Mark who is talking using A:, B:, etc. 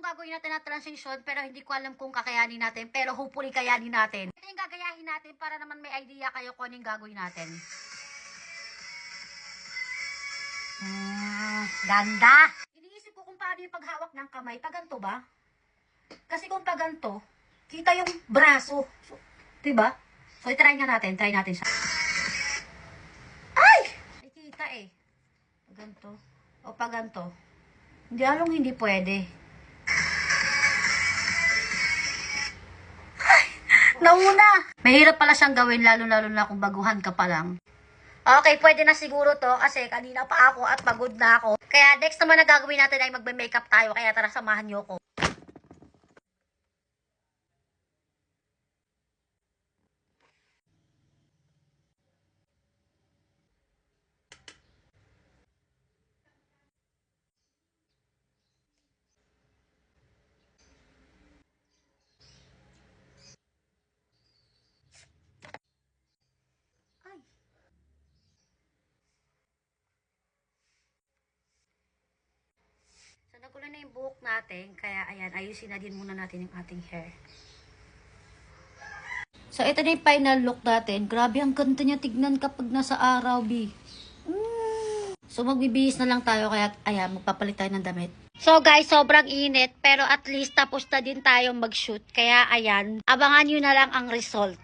A: gagawin natin na transition pero hindi ko alam kung kakayanin natin. Pero hopefully kayanin natin. Ito yung gagayahin natin para naman may idea kayo kung anong gagawin natin. Ganda! Iniisip ko kung paano yung paghawak ng kamay. Paganto ba? Kasi kung paganto, kita yung braso. So, diba? So, itry nga natin. Try natin siya. Ay! Ay, kita eh. Paganto. O paganto. Hindi along hindi pwede. Ay! Nauna! Mahirap pala siyang gawin lalo-lalo na kung baguhan ka pa lang. Okay, pwede na siguro to kasi kanina pa ako at pagod na ako. Kaya next naman na gagawin natin ay magbe-makeup tayo. Kaya tara, samahan niyo ko. Ay. So, nagulo na yung buhok natin. Kaya, ayan, ayusin na din muna natin yung ating hair. So, ito na yung final look natin. Grabe, ang ganda niya tignan kapag nasa araw, B. So, magbibihis na lang tayo. Kaya, ayan, magpapalit tayo ng damit. So, guys, sobrang init. Pero at least tapos na din tayo mag-shoot. Kaya, ayan, abangan nyo na lang ang result.